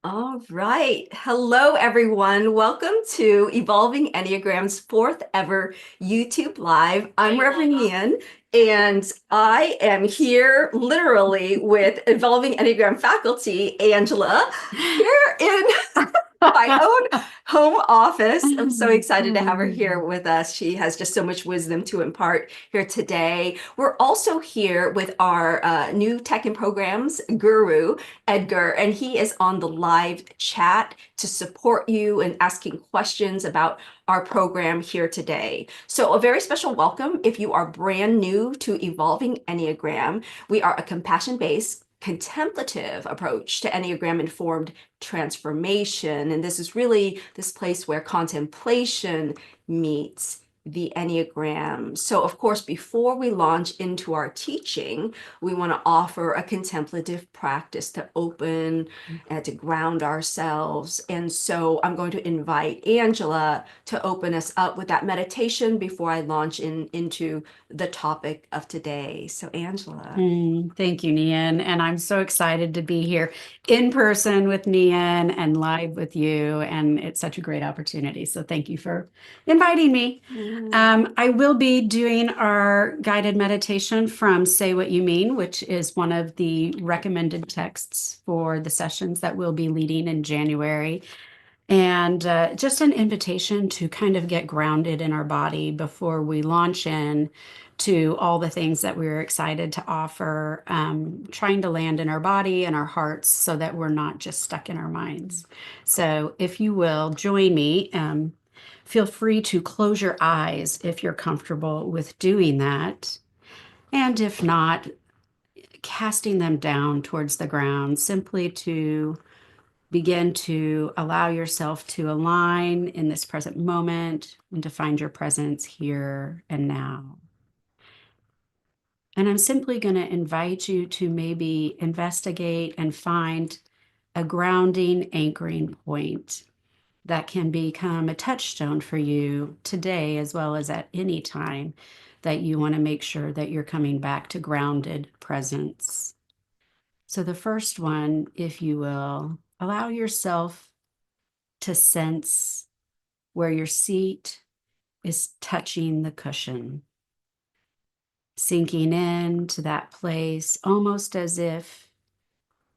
All right. Hello, everyone. Welcome to Evolving Enneagram's fourth ever YouTube Live. I'm Reverend Nhien, and I am here literally with Evolving Enneagram faculty, Angela, here in my own home office. I'm so excited to have her here with us. She has just so much wisdom to impart here today. We're also here with our new tech and programs guru, Edgar, and he is on the live chat to support you in asking questions about our program here today. So a very special welcome if you are brand new to Evolving Enneagram. We are a compassion-based contemplative approach to Enneagram informed transformation. And this is really this place where contemplation meets the Enneagram. So, of course, before we launch into our teaching, we want to offer a contemplative practice to open and to ground ourselves. And so I'm going to invite Angela to open us up with that meditation before I launch into the topic of today. So, Angela. Thank you, Nhien. And I'm so excited to be here in person with Nhien and live with you. And it's such a great opportunity. So thank you for inviting me. I will be doing our guided meditation from Say What You Mean, which is one of the recommended texts for the sessions that we'll be leading in January. And just an invitation to kind of get grounded in our body before we launch in to all the things that we're excited to offer, trying to land in our body and our hearts so that we're not just stuck in our minds. So if you will join me, feel free to close your eyes if you're comfortable with doing that. And if not, casting them down towards the ground simply to begin to allow yourself to align in this present moment and to find your presence here and now. And I'm simply going to invite you to maybe investigate and find a grounding, anchoring point that can become a touchstone for you today, as well as at any time that you want to make sure that you're coming back to grounded presence. So the first one, if you will, allow yourself to sense where your seat is touching the cushion, sinking into that place, almost as if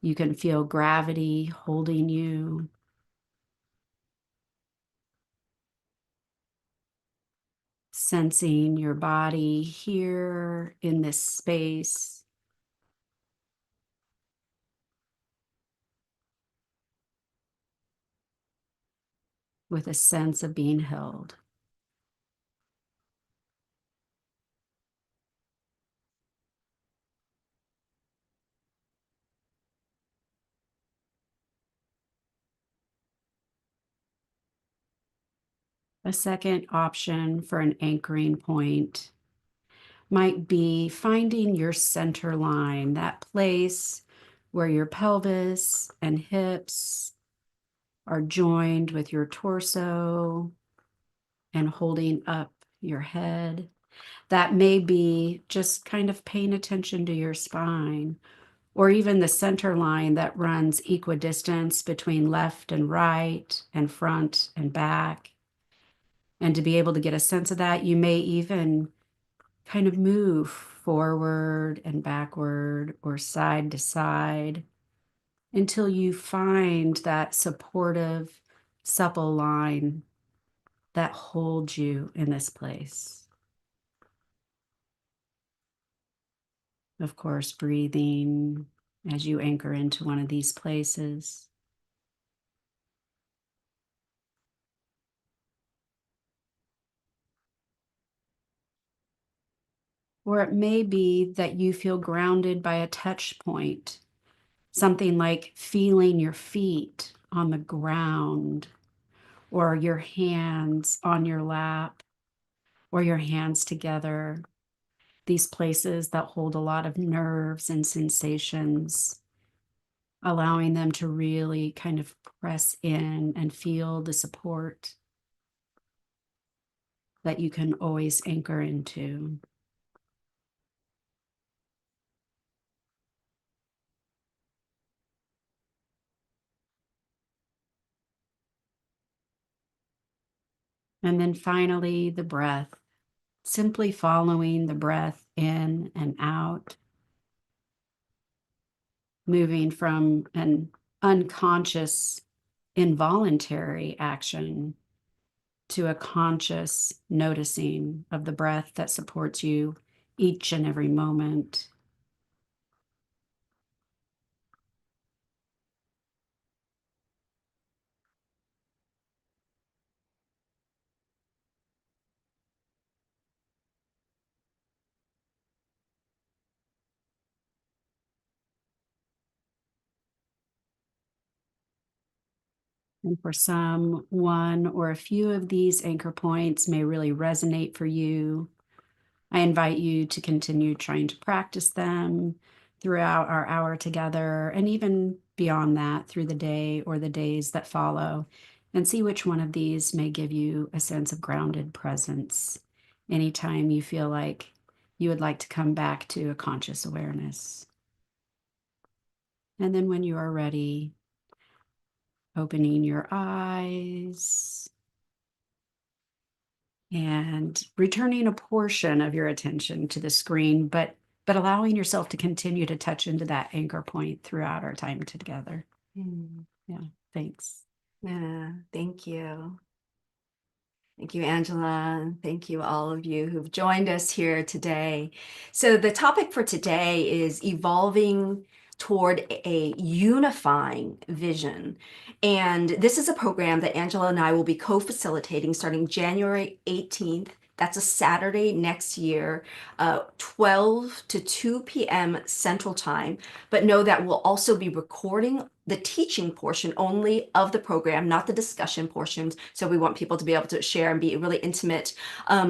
you can feel gravity holding you. Sensing your body here in this space. With a sense of being held. A second option for an anchoring point might be finding your center line, that place where your pelvis and hips are joined with your torso and holding up your head. That may be just kind of paying attention to your spine, or even the center line that runs equidistance between left and right and front and back. And to be able to get a sense of that, you may even kind of move forward and backward or side to side until you find that supportive, supple line that holds you in this place. Of course, breathing as you anchor into one of these places. Or it may be that you feel grounded by a touch point, something like feeling your feet on the ground, or your hands on your lap, or your hands together. These places that hold a lot of nerves and sensations, allowing them to really kind of press in and feel the support that you can always anchor into. And then finally, the breath, simply following the breath in and out, moving from an unconscious, involuntary action to a conscious noticing of the breath that supports you each and every moment. And for some, one or a few of these anchor points may really resonate for you. I invite you to continue trying to practice them throughout our hour together, and even beyond that through the day or the days that follow, and see which one of these may give you a sense of grounded presence anytime you feel like you would like to come back to a conscious awareness. And then when you are ready, opening your eyes and returning a portion of your attention to the screen, but allowing yourself to continue to touch into that anchor point throughout our time together. Yeah, thanks. Yeah, thank you. Thank you, Angela. And thank you, all of you who've joined us here today. So the topic for today is evolving toward a unifying vision. And this is a program that Angela and I will be co-facilitating starting January 18th. That's a Saturday next year, 12 to 2 p.m. Central Time. But know that we'll also be recording the teaching portion only of the program, not the discussion portions. So we want people to be able to share and be really intimate.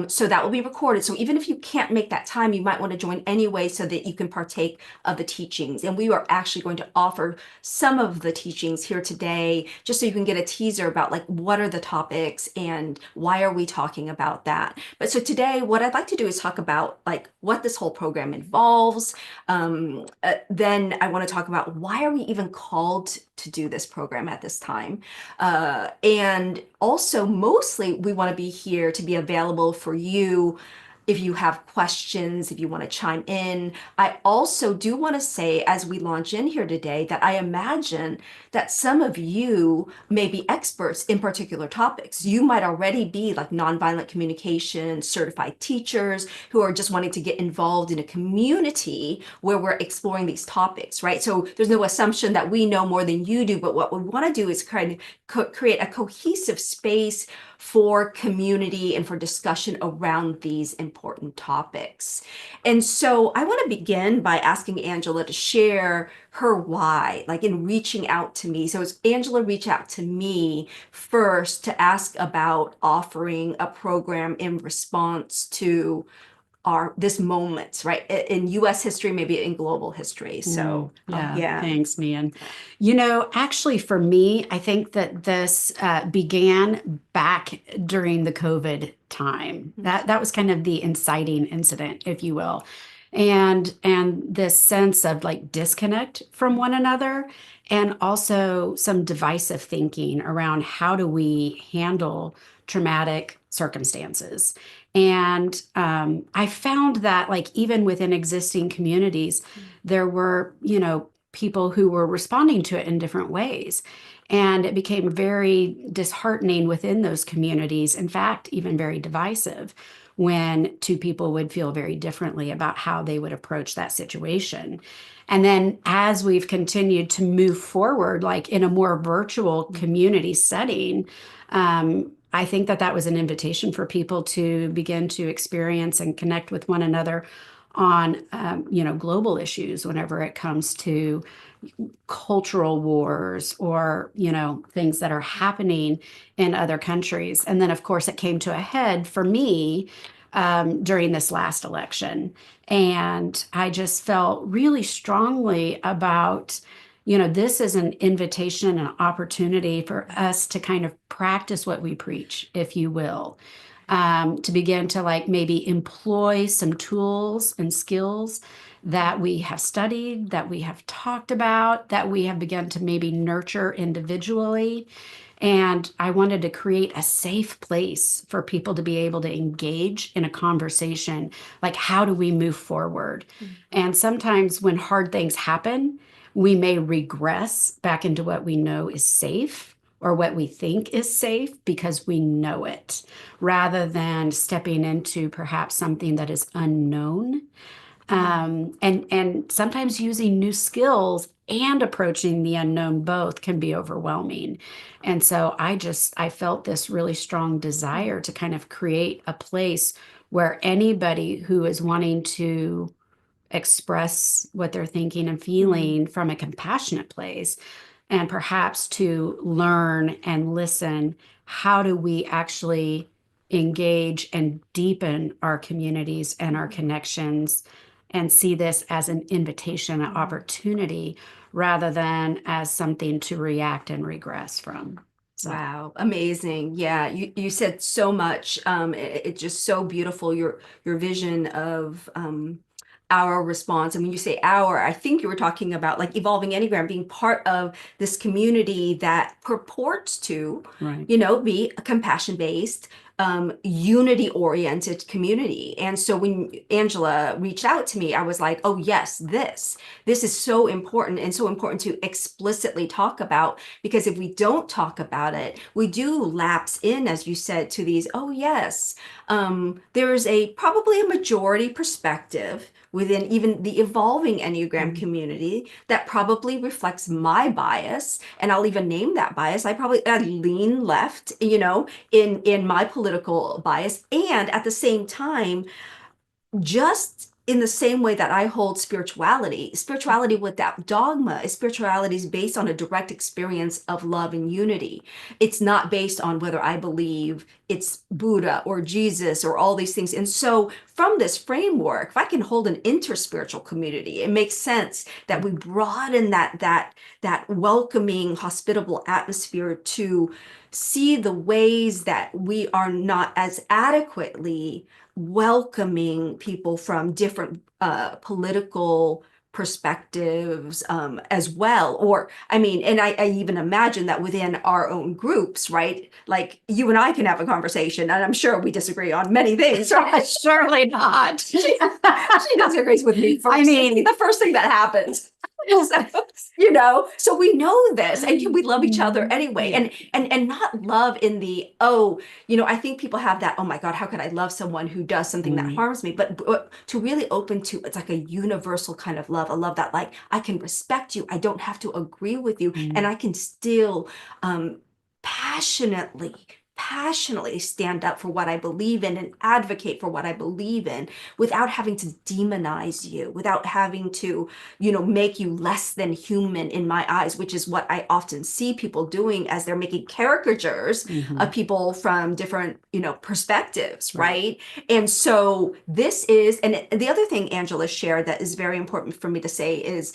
So that will be recorded. So even if you can't make that time, you might want to join anyway so that you can partake of the teachings. And we are actually going to offer some of the teachings here today, just so you can get a teaser about like what are the topics and why are we talking about that. But so today, what I'd like to do is talk about like what this whole program involves. Then I want to talk about why are we even called to do this program at this time. And also, mostly, we want to be here to be available for you if you have questions, if you want to chime in. I also do want to say, as we launch in here today, that I imagine that some of you may be experts in particular topics. You might already be like nonviolent communication certified teachers who are just wanting to get involved in a community where we're exploring these topics, right? So there's no assumption that we know more than you do, but what we want to do is kind of create a cohesive space for community and for discussion around these important topics. And so I want to begin by asking Angela to share her why, like in reaching out to me. So as Angela reached out to me first to ask about offering a program in response to this moment, right? In US history, maybe in global history. So yeah. Thanks, Nhien. You know, actually for me, I think that this began back during the COVID time. That was kind of the inciting incident, if you will. And this sense of like disconnect from one another, and also some divisive thinking around how do we handle traumatic circumstances. And I found that like even within existing communities, there were, people who were responding to it in different ways. And it became very disheartening within those communities. In fact, even very divisive when two people would feel very differently about how they would approach that situation. And then as we've continued to move forward, like in a more virtual community setting, I think that was an invitation for people to begin to experience and connect with one another on, global issues whenever it comes to cultural wars or, things that are happening in other countries. And then, of course, it came to a head for me during this last election. And I just felt really strongly about this is an invitation and an opportunity for us to kind of practice what we preach, if you will, to begin to like maybe employ some tools and skills that we have studied, that we have talked about, that we have begun to maybe nurture individually. And I wanted to create a safe place for people to be able to engage in a conversation. Like, how do we move forward? And sometimes when hard things happen, we may regress back into what we know is safe or what we think is safe because we know it, rather than stepping into perhaps something that is unknown. And sometimes using new skills and approaching the unknown both can be overwhelming. And so I felt this really strong desire to kind of create a place where anybody who is wanting to express what they're thinking and feeling from a compassionate place, and perhaps to learn and listen, how do we actually engage and deepen our communities and our connections, and see this as an invitation, an opportunity, rather than as something to react and regress from. So. Wow, amazing. Yeah, you said so much. It's just so beautiful, your vision of our response. And when you say our, I think you were talking about like Evolving Enneagram being part of this community that purports to, Right. be a compassion-based, unity-oriented community. And so when Angela reached out to me, I was like, oh yes, this is so important, and so important to explicitly talk about, because if we don't talk about it, we do lapse in, as you said, to these, oh yes, there's probably a majority perspective within even the evolving Enneagram community that probably reflects my bias, and I'll even name that bias. I lean left, in my political bias, and at the same time, just in the same way that I hold spirituality without dogma is spirituality is based on a direct experience of love and unity. It's not based on whether I believe it's Buddha or Jesus or all these things. And so from this framework, if I can hold an interspiritual community, it makes sense that we broaden that welcoming, hospitable atmosphere to see the ways that we are not as adequately welcoming people from different political perspectives as well. Or, I mean, and I even imagine that within our own groups, right? Like you and I can have a conversation, and I'm sure we disagree on many things, right? Surely not. She disagrees with me first. I mean, the first thing that happens. So we know this, and we love each other anyway. And not love in the, I think people have that, oh my God, how could I love someone who does something that harms me? But to really open to, it's like a universal kind of love, a love that like, I can respect you. I don't have to agree with you, and I can still passionately stand up for what I believe in and advocate for what I believe in without having to demonize you, without having to, make you less than human in my eyes, which is what I often see people doing as they're making caricatures of people from different, perspectives, right? And so this is, and the other thing Angela shared that is very important for me to say is,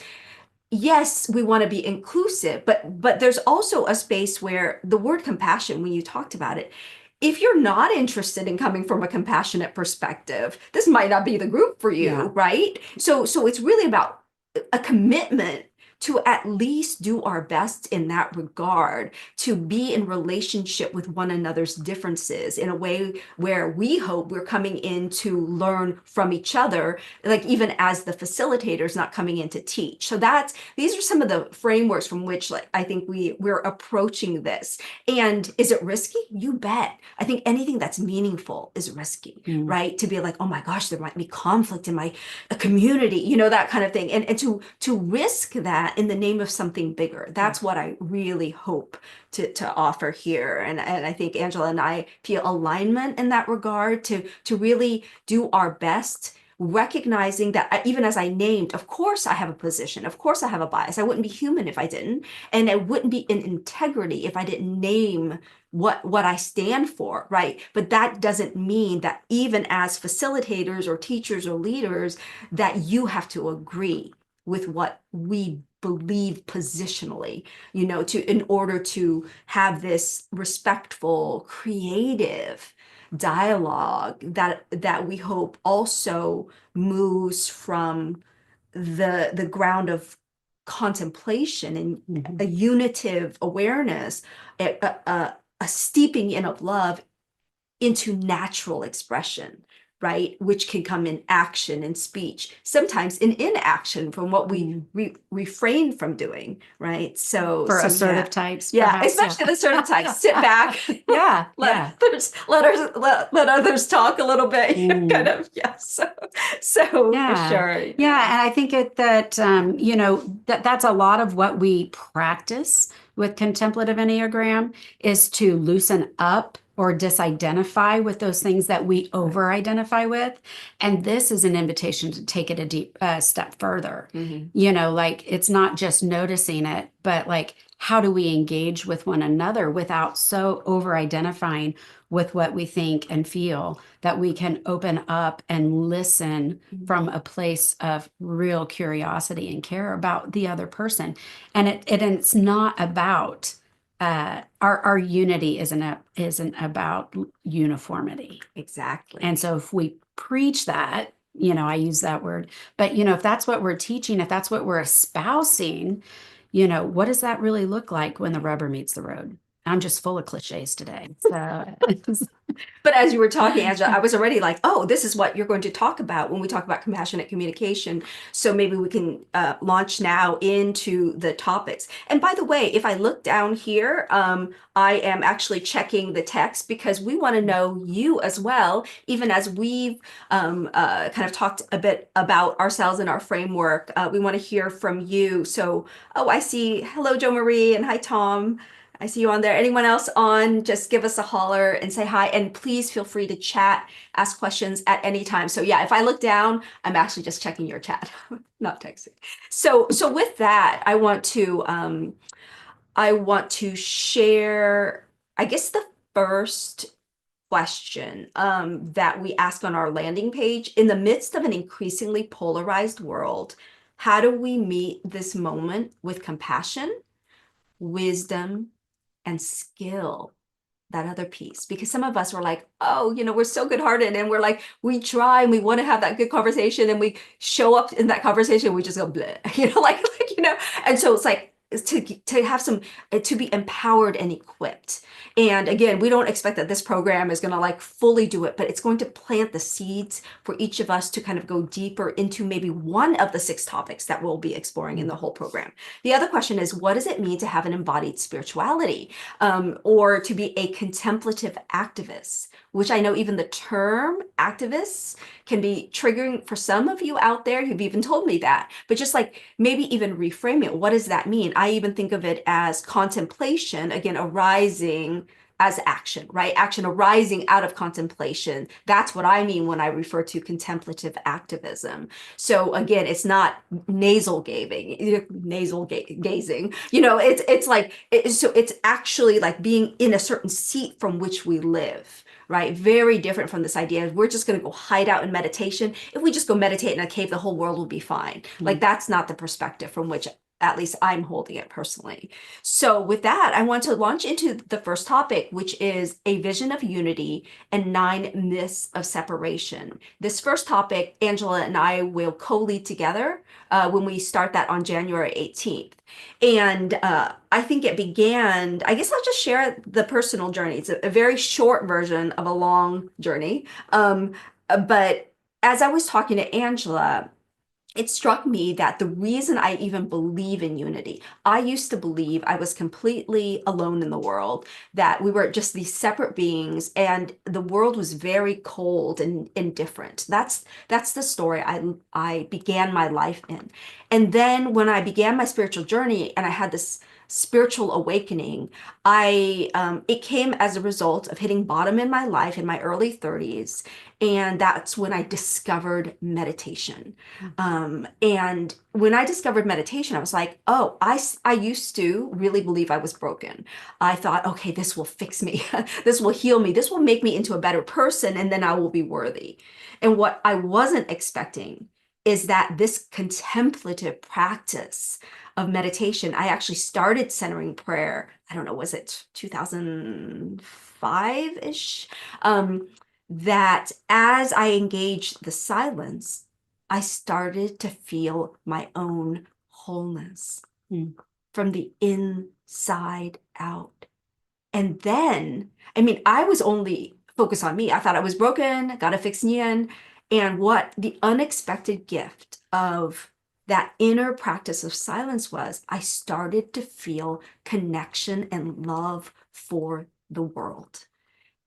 yes, we want to be inclusive, but there's also a space where the word compassion, when you talked about it, if you're not interested in coming from a compassionate perspective, this might not be the group for you, right? So it's really about a commitment to at least do our best in that regard, to be in relationship with one another's differences in a way where we hope we're coming in to learn from each other, like even as the facilitators, not coming in to teach. So these are some of the frameworks from which, like, I think we're approaching this. And is it risky? You bet. I think anything that's meaningful is risky, right? To be like, oh my gosh, there might be conflict in my community, that kind of thing. And to risk that in the name of something bigger. That's what I really hope to offer here. And I think Angela and I feel alignment in that regard to really do our best, recognizing that even as I named, of course I have a position, of course I have a bias. I wouldn't be human if I didn't, and I wouldn't be in integrity if I didn't name what I stand for, right? But that doesn't mean that even as facilitators or teachers or leaders, that you have to agree with what we believe positionally, in order to have this respectful, creative dialogue that we hope also moves from the ground of contemplation and a unitive awareness, a steeping in of love into natural expression, right? Which can come in action and speech, sometimes in inaction from what we refrain from doing, right? For So assertive types, yeah, perhaps. especially the assertive types. Sit back, Yeah, let others talk a little bit, kind of, yeah. So for sure, Yeah, and I think that that's a lot of what we practice with contemplative Enneagram is to loosen up or disidentify with those things that we over-identify with. And this is an invitation to take it a deep step further. Like it's not just noticing it, but like how do we engage with one another without so over-identifying with what we think and feel that we can open up and listen from a place of real curiosity and care about the other person. And it's not about our unity isn't about uniformity. Exactly. And so if we preach that, I use that word, but if that's what we're teaching, if that's what we're espousing, what does that really look like when the rubber meets the road? I'm just full of cliches today. So But as you were talking, Angela, I was already like, oh, this is what you're going to talk about when we talk about compassionate communication. So maybe we can launch now into the topics. And by the way, if I look down here, I am actually checking the text because we want to know you as well, even as we've kind of talked a bit about ourselves and our framework. We want to hear from you. So, oh, I see. Hello, Joe Marie, and hi, Tom. I see you on there. Anyone else on, just give us a holler and say hi. And please feel free to chat, ask questions at any time. So yeah, if I look down, I'm actually just checking your chat, not texting. So with that, I want to share, I guess, the first question that we ask on our landing page. In the midst of an increasingly polarized world, how do we meet this moment with compassion, wisdom, and skill? That other piece, because some of us were like, oh, we're so good-hearted and we're like, we try and we want to have that good conversation and we show up in that conversation, we just go bleh, and so it's like to have some to be empowered and equipped. And again, we don't expect that this program is going to like fully do it, but it's going to plant the seeds for each of us to kind of go deeper into maybe one of the 6 topics that we'll be exploring in the whole program. The other question is, what does it mean to have an embodied spirituality, or to be a contemplative activist, which I know even the term activists can be triggering for some of you out there. You've even told me that, but just like maybe even reframe it. What does that mean? I even think of it as contemplation, again, arising as action, right? Action arising out of contemplation. That's what I mean when I refer to contemplative activism. So again, it's not nasal gazing, it's like, so it's actually like being in a certain seat from which we live, right? Very different from this idea of we're just going to go hide out in meditation. If we just go meditate in a cave, the whole world will be fine. Like that's not the perspective from which at least I'm holding it personally. So with that, I want to launch into the first topic, which is a vision of unity and 9 myths of separation. This first topic, Angela and I will co-lead together when we start that on January 18th. And I think it began, I guess I'll just share the personal journey. It's a very short version of a long journey. But as I was talking to Angela, it struck me that the reason I even believe in unity, I used to believe I was completely alone in the world, that we were just these separate beings and the world was very cold and indifferent. That's the story I began my life in. And then when I began my spiritual journey and I had this spiritual awakening, it came as a result of hitting bottom in my life in my early 30s. And that's when I discovered meditation. And when I discovered meditation, I was like, oh, I used to really believe I was broken. I thought, okay, this will fix me. This will heal me. This will make me into a better person. And then I will be worthy. And what I wasn't expecting is that this contemplative practice of meditation, I actually started centering prayer. I don't know, was it 2005-ish? That as I engaged the silence, I started to feel my own wholeness Mm. from the inside out. And then, I mean, I was only focused on me. I thought I was broken, gotta fix Nhien. And what the unexpected gift of that inner practice of silence was, I started to feel connection and love for the world.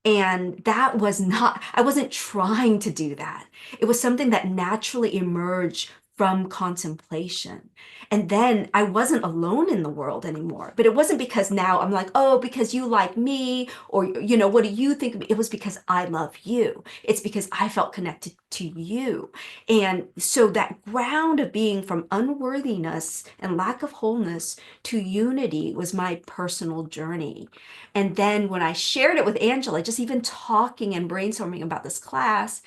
And that was not, I wasn't trying to do that. It was something that naturally emerged from contemplation. And then I wasn't alone in the world anymore. But it wasn't because now I'm like, oh, because you like me, or, what do you think of me? It was because I love you. It's because I felt connected to you. And so that ground of being from unworthiness and lack of wholeness to unity was my personal journey. And then when I shared it with Angela, just even talking and brainstorming about this class,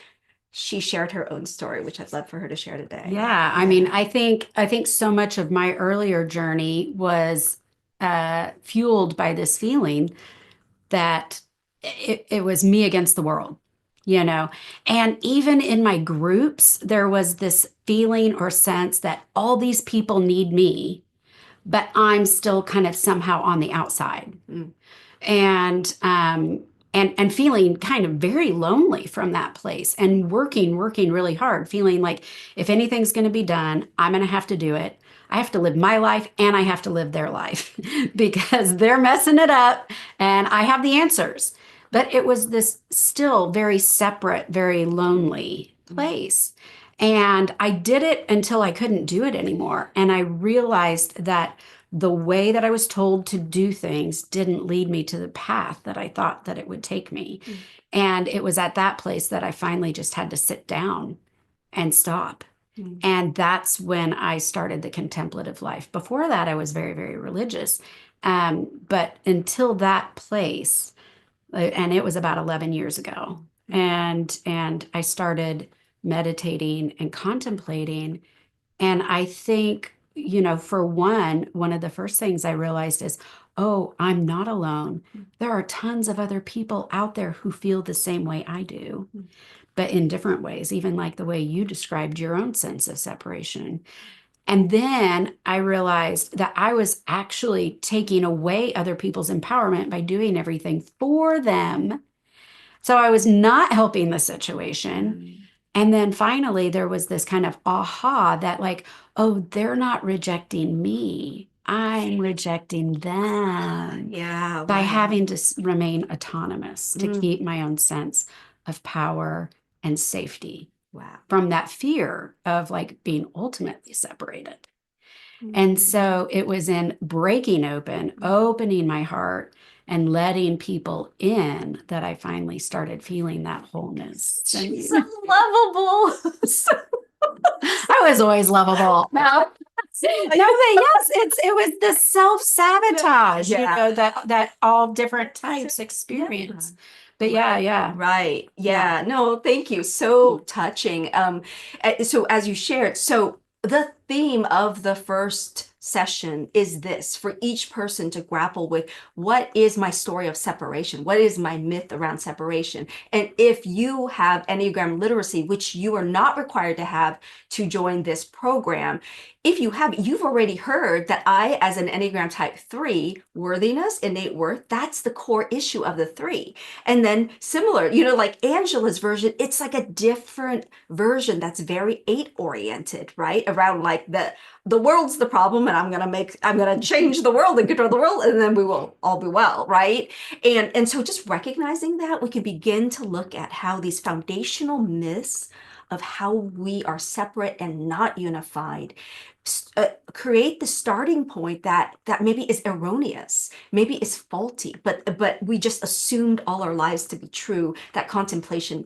she shared her own story, which I'd love for her to share today. Yeah, I mean, I think so much of my earlier journey was fueled by this feeling that it was me against the world, you know. And even in my groups, there was this feeling or sense that all these people need me, but I'm still kind of somehow on the outside. Mm. And feeling kind of very lonely from that place, and working really hard, feeling like if anything's going to be done, I'm going to have to do it. I have to live my life and I have to live their life because they're messing it up and I have the answers. But it was this still very separate, very lonely place. And I did it until I couldn't do it anymore. And I realized that the way that I was told to do things didn't lead me to the path that I thought that it would take me. Mm. And it was at that place that I finally just had to sit down and stop. Mm. And that's when I started the contemplative life. Before that, I was very, very religious. But until that place, and it was about 11 years ago, and I started meditating and contemplating. And I think, for one of the first things I realized is, oh, I'm not alone. There are tons of other people out there who feel the same way I do, but in different ways, even like the way you described your own sense of separation. And then I realized that I was actually taking away other people's empowerment by doing everything for them. So I was not helping the situation. And then finally, there was this kind of aha that, like, oh, they're not rejecting me. I'm rejecting them Yeah. by Wow. having to remain autonomous, to Mm. keep my own sense of power and safety Wow. from that fear of like being ultimately separated. And so it was in breaking open, opening my heart, and letting people in that I finally started feeling that wholeness. She's so lovable. I was always lovable. No, but yes, it was the self-sabotage, Yeah. that all different types experience. But yeah. Right. Yeah. No, thank you. So touching. So as you shared, so the theme of the first session is this for each person to grapple with: what is my story of separation? What is my myth around separation? And if you have Enneagram literacy, which you are not required to have to join this program, if you have, you've already heard that I, as an Enneagram type 3, worthiness, innate worth, that's the core issue of the 3. And then similar, like Angela's version, it's like a different version that's very 8 oriented, right? Around like the world's the problem, and I'm gonna change the world and control the world, and then we will all be well, right? And so just recognizing that, we can begin to look at how these foundational myths of how we are separate and not unified create the starting point that maybe is erroneous, maybe is faulty, but we just assumed all our lives to be true. That contemplation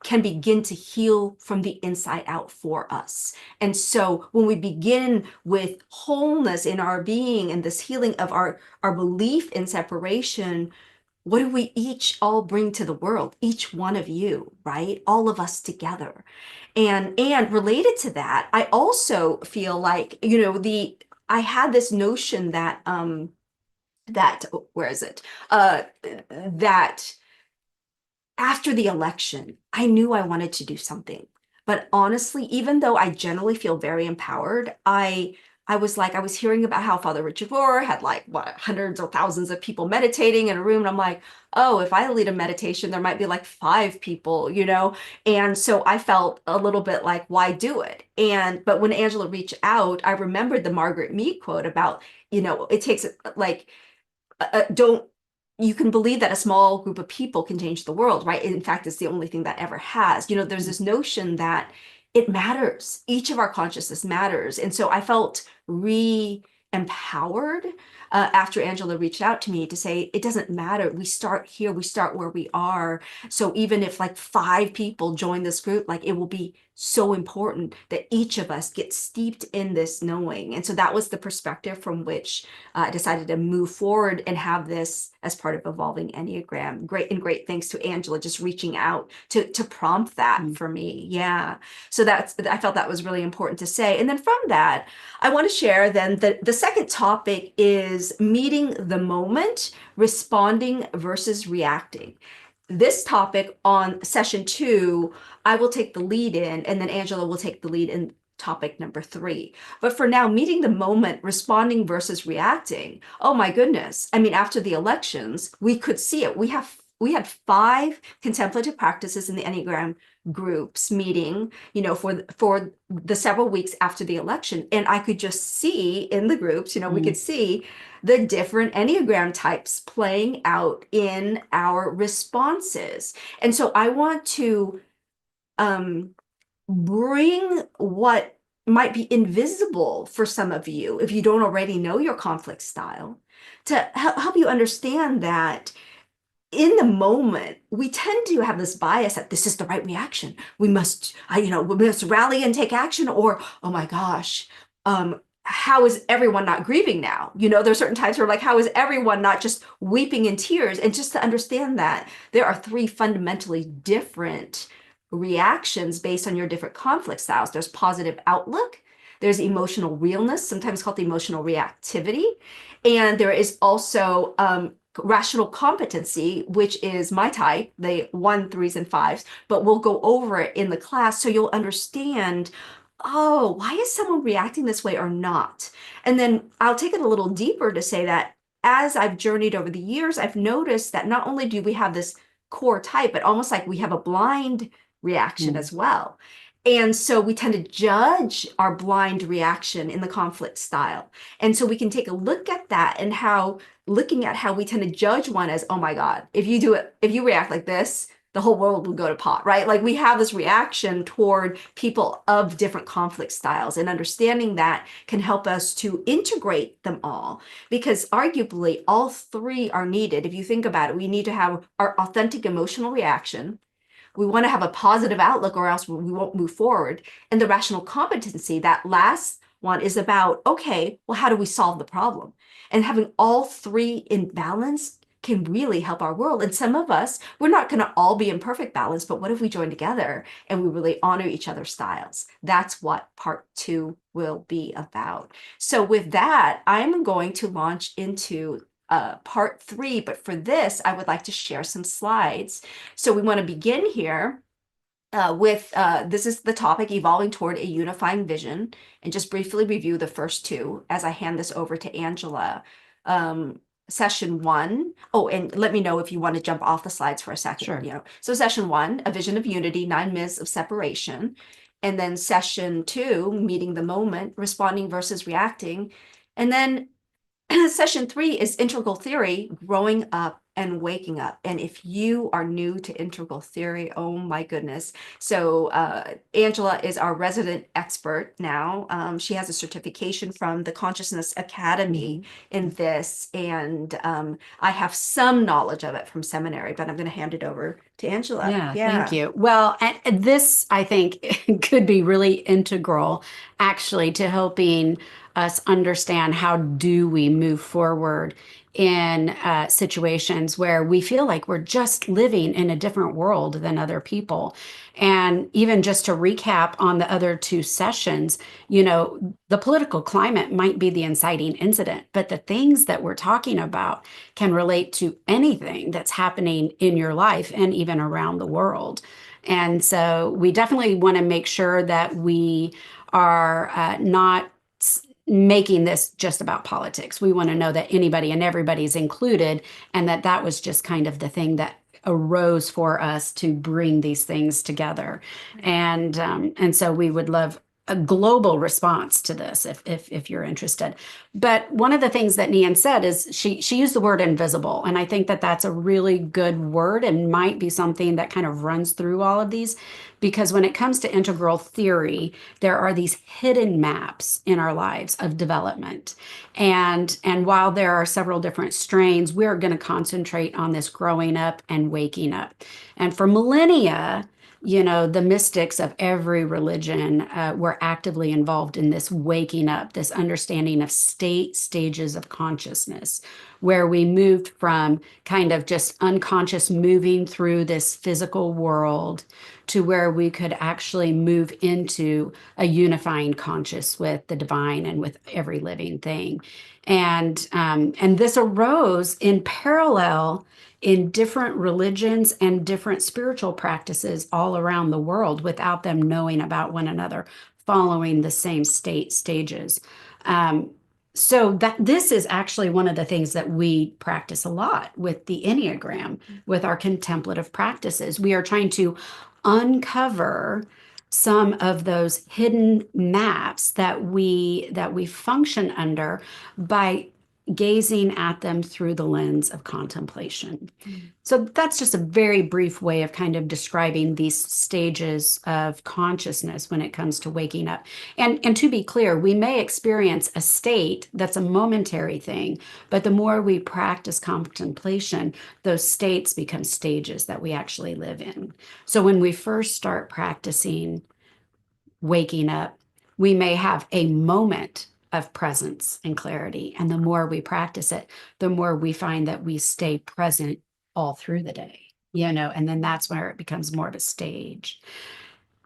can begin to heal from the inside out for us. And so when we begin with wholeness in our being and this healing of our belief in separation, what do we each all bring to the world? Each one of you, right? All of us together. And related to that, I also feel like, I had this notion that where is it? That after the election, I knew I wanted to do something. But honestly, even though I generally feel very empowered, I I was hearing about how Father Richard Rohr had like what hundreds or thousands of people meditating in a room. And I'm like, oh, if I lead a meditation, there might be like 5 people, you know? And so I felt a little bit like, why do it? But when Angela reached out, I remembered the Margaret Mead quote about, it takes like, don't, you can believe that a small group of people can change the world, right? In fact, it's the only thing that ever has. There's this notion that it matters. Each of our consciousness matters. And so I felt empowered after Angela reached out to me to say, it doesn't matter. We start here, we start where we are. So even if like 5 people join this group, like it will be so important that each of us get steeped in this knowing. And so that was the perspective from which I decided to move forward and have this as part of Evolving Enneagram. Great thanks to Angela just reaching out to prompt that for me. Yeah. So I felt that was really important to say. And then from that, I want to share then the second topic is meeting the moment, responding versus reacting. This topic on session 2, I will take the lead in, and then Angela will take the lead in topic number 3. But for now, meeting the moment, responding versus reacting. Oh my goodness. I mean, after the elections, we could see it. We had 5 contemplative practices in the Enneagram groups meeting, for the several weeks after the election. And I could just see in the groups, we could see the different Enneagram types playing out in our responses. And so I want to bring what might be invisible for some of you, if you don't already know your conflict style, to help you understand that in the moment, we tend to have this bias that this is the right reaction. We must rally and take action, or, oh my gosh, how is everyone not grieving now? There's certain times where like, how is everyone not just weeping in tears? And just to understand that there are 3 fundamentally different reactions based on your different conflict styles. There's positive outlook, there's emotional realness, sometimes called emotional reactivity, and there is also rational competency, which is my type, the 1, 3s, and 5s, but we'll go over it in the class so you'll understand, oh, why is someone reacting this way or not? And then I'll take it a little deeper to say that as I've journeyed over the years, I've noticed that not only do we have this core type, but almost like we have a blind reaction as well. And so we tend to judge our blind reaction in the conflict style. And so we can take a look at that and looking at how we tend to judge one as, oh my God, if you react like this, the whole world will go to pot, right? Like we have this reaction toward people of different conflict styles, and understanding that can help us to integrate them all, because arguably all 3 are needed. If you think about it, we need to have our authentic emotional reaction. We want to have a positive outlook or else we won't move forward. And the rational competency, that last one, is about, okay, well, how do we solve the problem? And having all 3 in balance can really help our world. And some of us, we're not going to all be in perfect balance, but what if we join together and we really honor each other's styles? That's what part 2 will be about. So with that, I'm going to launch into part 3, but for this, I would like to share some slides. So we want to begin here with, this is the topic, evolving toward a unifying vision, and just briefly review the first 2 as I hand this over to Angela. Session 1, oh, and let me know if you want to jump off the slides for a second. Sure. So session 1, a vision of unity, 9 myths of separation. And then session 2, meeting the moment, responding versus reacting. And then session 3 is integral theory, growing up and waking up. And if you are new to integral theory, oh my goodness. So Angela is our resident expert now. She has a certification from the Consciousness Academy in this. And I have some knowledge of it from seminary, but I'm going to hand it over to Angela. Yeah, thank you. Well, and this, I think, could be really integral, actually, to helping us understand how do we move forward in situations where we feel like we're just living in a different world than other people. And even just to recap on the other 2 sessions, the political climate might be the inciting incident, but the things that we're talking about can relate to anything that's happening in your life and even around the world. And so we definitely want to make sure that we are not making this just about politics. We want to know that anybody and everybody's included, and that was just kind of the thing that arose for us to bring these things together. And so we would love a global response to this if you're interested. But one of the things that Nhien said is she used the word invisible, and I think that that's a really good word and might be something that kind of runs through all of these, because when it comes to integral theory, there are these hidden maps in our lives of development. And while there are several different strains, we're going to concentrate on this growing up and waking up. And for millennia, the mystics of every religion were actively involved in this waking up, this understanding of stages of consciousness, where we moved from kind of just unconscious moving through this physical world to where we could actually move into a unifying conscious with the divine and with every living thing. And this arose in parallel in different religions and different spiritual practices all around the world without them knowing about one another, following the same stages. So that this is actually one of the things that we practice a lot with the Enneagram, with our contemplative practices. We are trying to uncover some of those hidden maps that we function under by gazing at them through the lens of contemplation. So that's just a very brief way of kind of describing these stages of consciousness when it comes to waking up. And to be clear, we may experience a state that's a momentary thing, but the more we practice contemplation, those states become stages that we actually live in. So when we first start practicing waking up, we may have a moment of presence and clarity. And the more we practice it, the more we find that we stay present all through the day, and then that's where it becomes more of a stage.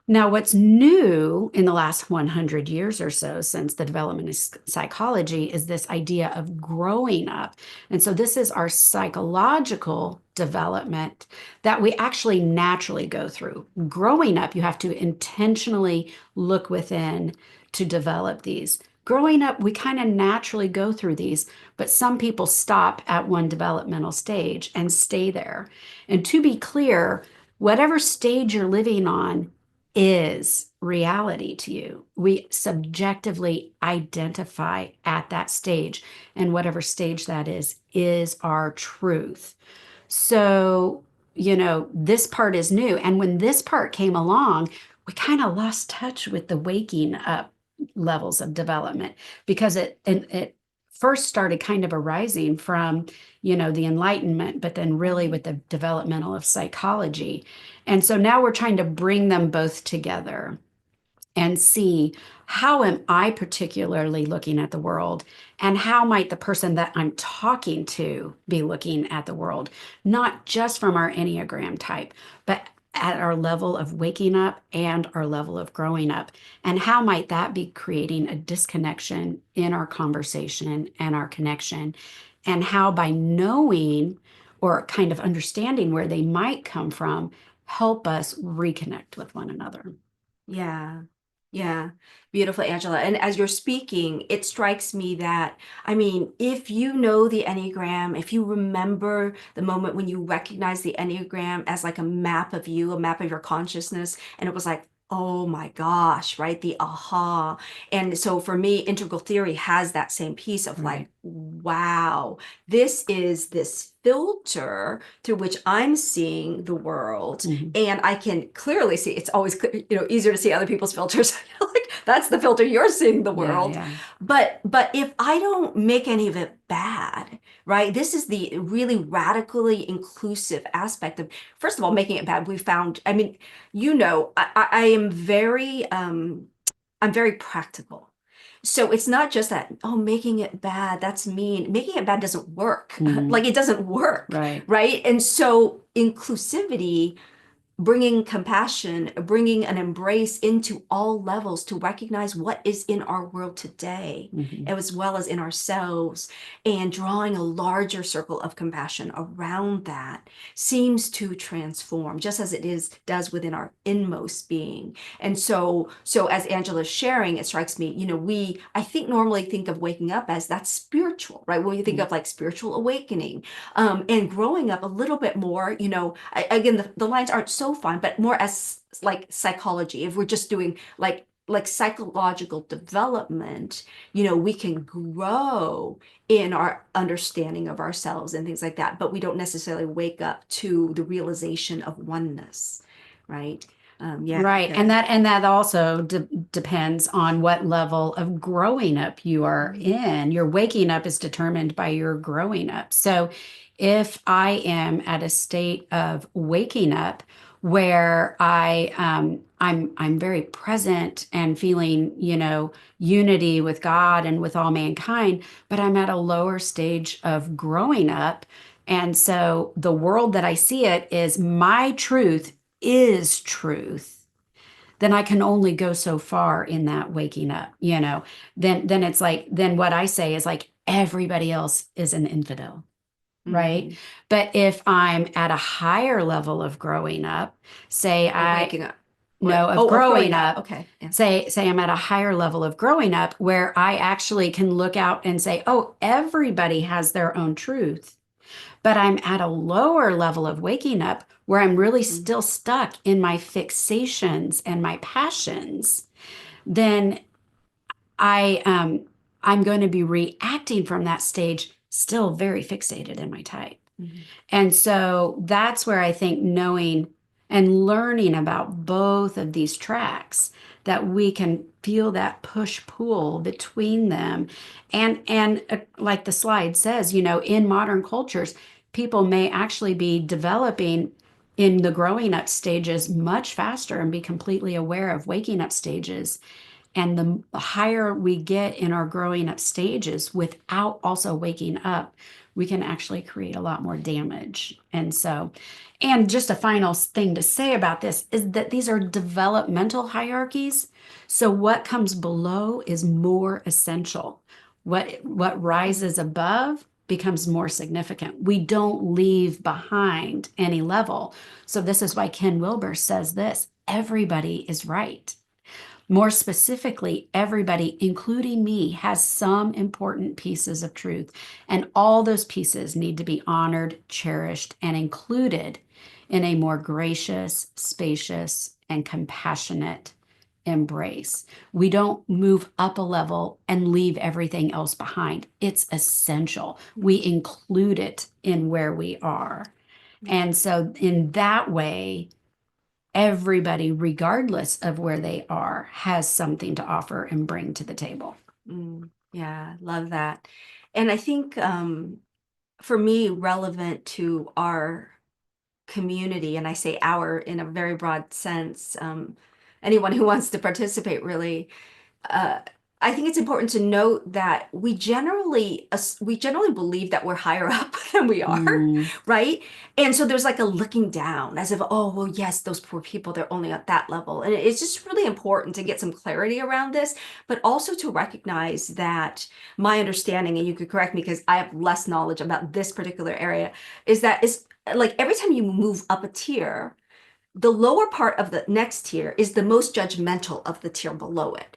Now, what's new in the last 100 years or so since the development of psychology is this idea of growing up. And so this is our psychological development that we actually naturally go through. Growing up, you have to intentionally look within to develop these. Growing up, we kind of naturally go through these, but some people stop at one developmental stage and stay there. And to be clear, whatever stage you're living on is reality to you. We subjectively identify at that stage, and whatever stage that is our truth. So, this part is new. And when this part came along, we kind of lost touch with the waking up levels of development, because it first started kind of arising from the Enlightenment, but then really with the developmental of psychology. And so now we're trying to bring them both together and see, how am I particularly looking at the world, and how might the person that I'm talking to be looking at the world, not just from our Enneagram type, but at our level of waking up and our level of growing up. And how might that be creating a disconnection in our conversation and our connection? And how, by knowing or kind of understanding where they might come from, help us reconnect with one another. Yeah. Yeah. Beautiful, Angela. And as you're speaking, it strikes me that, I mean, if you know the Enneagram, if you remember the moment when you recognize the Enneagram as like a map of you, a map of your consciousness, and it was like, oh my gosh, right? The aha. And so for me, integral theory has that same piece of like, wow, this is this filter through which I'm seeing the world. And I can clearly see, it's always, easier to see other people's filters. Like, that's the filter you're seeing the world. Yeah. But if I don't make any of it bad, right? This is the really radically inclusive aspect of, first of all, making it bad. We found, I mean, I am very, I'm very practical. So it's not just that, oh, making it bad, that's mean. Making it bad doesn't work. Like, it doesn't work. Right. Right. And so inclusivity bringing compassion, bringing an embrace into all levels to recognize what is in our world today, as well as in ourselves, and drawing a larger circle of compassion around that seems to transform, just as does within our inmost being. And so as Angela's sharing, it strikes me, I think normally think of waking up as that's spiritual, right? When you think of like spiritual awakening, and growing up a little bit more, again, the lines aren't so fine, but more as like psychology. If we're just doing like psychological development, we can grow in our understanding of ourselves and things like that, but we don't necessarily wake up to the realization of oneness, right? Yeah. Right. And that also depends on what level of growing up you are in. Your waking up is determined by your growing up. So if I am at a state of waking up where I'm very present and feeling, unity with God and with all mankind, but I'm at a lower stage of growing up. And so the world that I see it is my truth is truth, then I can only go so far in that waking up, then it's like, then what I say is like, everybody else is an infidel, right? But if I'm at a higher level of growing up, say waking up. Growing up. Okay. Yeah. Say I'm at a higher level of growing up where I actually can look out and say, oh, everybody has their own truth. But I'm at a lower level of waking up where I'm really still stuck in my fixations and my passions, then I'm going to be reacting from that stage still very fixated in my type. And so that's where I think knowing and learning about both of these tracks, that we can feel that push-pull between them. And like the slide says, in modern cultures, people may actually be developing in the growing up stages much faster and be completely aware of waking up stages. And the higher we get in our growing up stages without also waking up, we can actually create a lot more damage. And just a final thing to say about this is that these are developmental hierarchies. So what comes below is more essential. What rises above becomes more significant. We don't leave behind any level. So this is why Ken Wilber says this: everybody is right. More specifically, everybody, including me, has some important pieces of truth, and all those pieces need to be honored, cherished, and included in a more gracious, spacious, and compassionate embrace. We don't move up a level and leave everything else behind. It's essential. We include it in where we are. And so in that way, everybody, regardless of where they are, has something to offer and bring to the table. Yeah, love that. And I think for me, relevant to our community, and I say our in a very broad sense, anyone who wants to participate really, I think it's important to note that we generally believe that we're higher up than we are, right? And so there's like a looking down as if, oh, well, yes, those poor people, they're only at that level. And it's just really important to get some clarity around this, but also to recognize that my understanding, and you could correct me because I have less knowledge about this particular area, is that it's like every time you move up a tier, the lower part of the next tier is the most judgmental of the tier below it,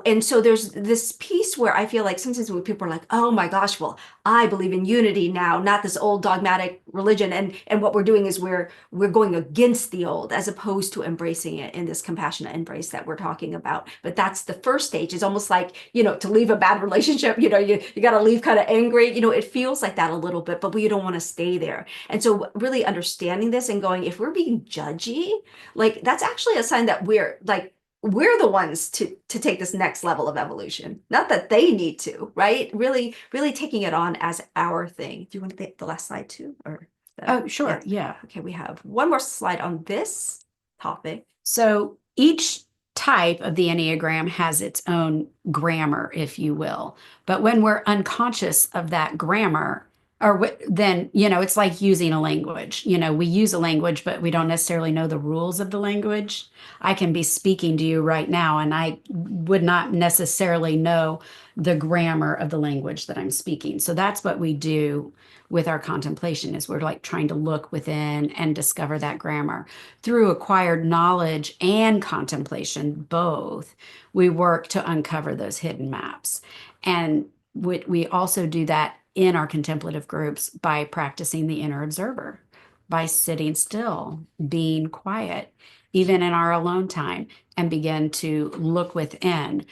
and so there's this piece where I feel like sometimes when people are like, oh my gosh, well, I believe in unity now, not this old dogmatic religion, and what we're doing is we're going against the old as opposed to embracing it in this compassionate embrace that we're talking about. But that's the first stage. It's almost like, to leave a bad relationship, you got to leave kind of angry, it feels like that a little bit, but we don't want to stay there. And so really understanding this and going, if we're being judgy, like that's actually a sign that we're the ones to take this next level of evolution, not that they need to, right? Really taking it on as our thing. Do you want to take the last slide too, or oh, sure. Yeah. Okay, we have one more slide on this topic. So each type of the Enneagram has its own grammar, if you will. But when we're unconscious of that grammar, then, it's like using a language. We use a language, but we don't necessarily know the rules of the language. I can be speaking to you right now, and I would not necessarily know the grammar of the language that I'm speaking. So that's what we do with our contemplation, is we're like trying to look within and discover that grammar through acquired knowledge and contemplation, both. We work to uncover those hidden maps. And we also do that in our contemplative groups by practicing the inner observer, by sitting still, being quiet, even in our alone time, and begin to look within.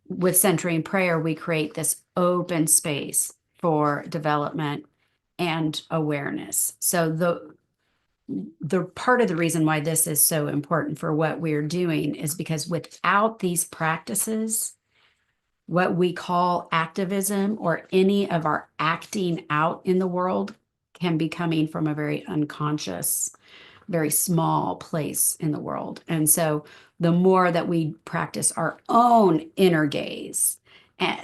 With centering prayer, we create this open space for development and awareness. So the part of the reason why this is so important for what we're doing is because without these practices, what we call activism or any of our acting out in the world can be coming from a very unconscious, very small place in the world. And so the more that we practice our own inner gaze,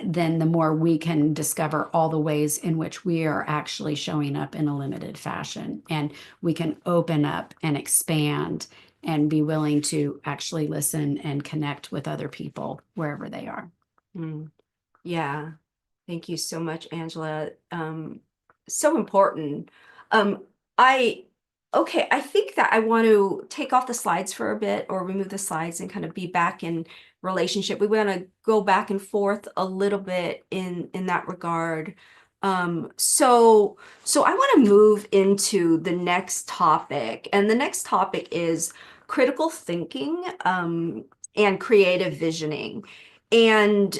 then the more we can discover all the ways in which we are actually showing up in a limited fashion. And we can open up and expand and be willing to actually listen and connect with other people wherever they are. Yeah. Thank you so much, Angela. So important. I think that I want to take off the slides for a bit, or remove the slides, and kind of be back in relationship. We want to go back and forth a little bit in that regard. So I want to move into the next topic, and the next topic is critical thinking, and creative visioning. And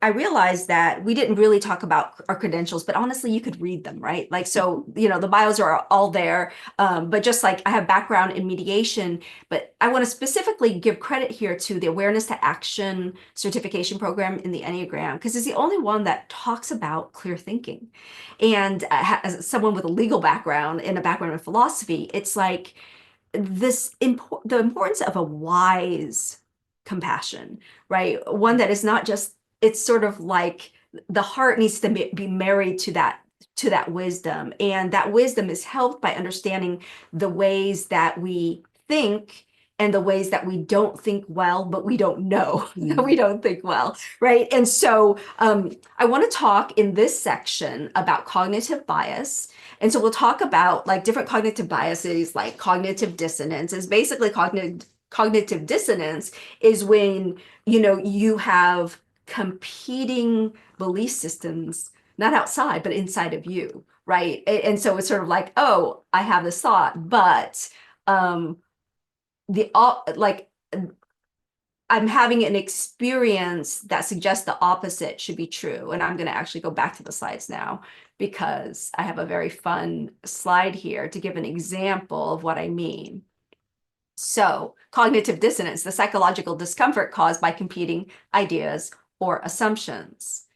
I realized that we didn't really talk about our credentials, but honestly, you could read them, right? Like, so, the bios are all there. But just like I have background in mediation, but I want to specifically give credit here to the Awareness to Action certification program in the Enneagram, because it's the only one that talks about clear thinking. And as someone with a legal background and a background in philosophy, it's like the importance of a wise compassion, right? One that is not just, it's sort of like the heart needs to be married to that wisdom, and that wisdom is helped by understanding the ways that we think and the ways that we don't think well, but we don't know that we don't think well, right? And so I want to talk in this section about cognitive bias. And so we'll talk about like different cognitive biases, like cognitive dissonance is basically cognitive dissonance is when, you have competing belief systems, not outside, but inside of you, right? And so it's sort of like, oh, I have this thought, but I'm having an experience that suggests the opposite should be true. And I'm going to actually go back to the slides now, because I have a very fun slide here to give an example of what I mean. So, cognitive dissonance, the psychological discomfort caused by competing ideas or assumptions.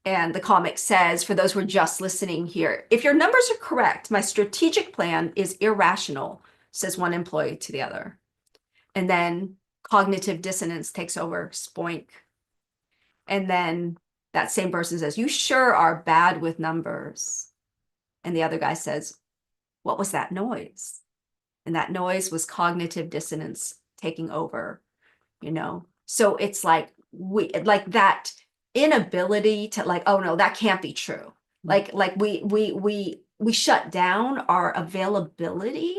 And the comic says, for those who are just listening here, if your numbers are correct, my strategic plan is irrational, says one employee to the other. And then cognitive dissonance takes over, spoink. And then that same person says, you sure are bad with numbers. And the other guy says, what was that noise? And that noise was cognitive dissonance taking over, So it's like that inability to like, oh no, that can't be true. Like we shut down our availability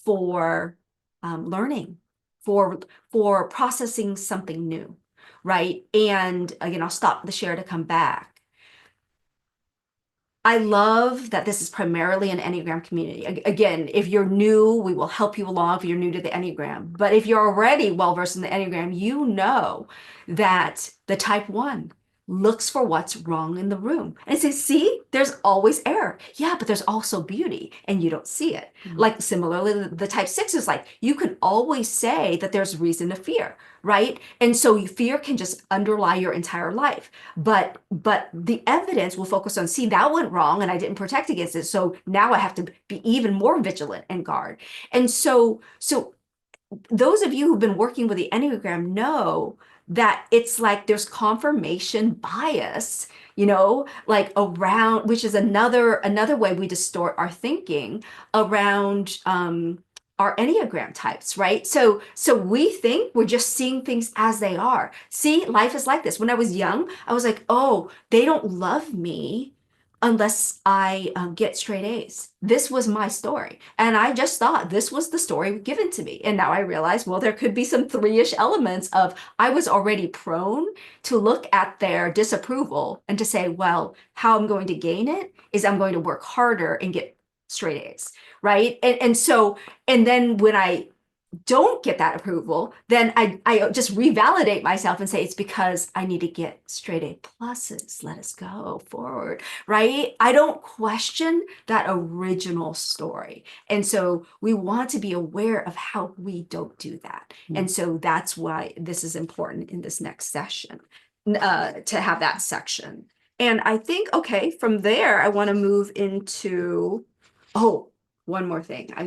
for learning, for processing something new, right? And again, I'll stop the share to come back. I love that this is primarily an Enneagram community. Again, if you're new, we will help you along if you're new to the Enneagram. But if you're already well-versed in the Enneagram, you know that the type 1 looks for what's wrong in the room and says, see, there's always error. Yeah, but there's also beauty and you don't see it. Like similarly, the type 6 is like, you can always say that there's reason to fear, right? And so fear can just underlie your entire life. But the evidence will focus on, see, that went wrong and I didn't protect against it. So now I have to be even more vigilant and guard. And so those of you who've been working with the Enneagram know that it's like there's confirmation bias, you know, like around, which is another way we distort our thinking around our Enneagram types, right? So we think we're just seeing things as they are. See, life is like this. When I was young, I was like, oh, they don't love me unless I get straight A's. This was my story. And I just thought this was the story given to me. And now I realize, well, there could be some three-ish elements of I was already prone to look at their disapproval and to say, well, how I'm going to gain it is I'm going to work harder and get straight A's, right? And then when I don't get that approval, then I just revalidate myself and say it's because I need to get straight A pluses. Let us go forward, right? I don't question that original story. And so we want to be aware of how we don't do that. And so that's why this is important in this next session, to have that section. And I think, okay, from there, I want to move into, oh, one more thing. I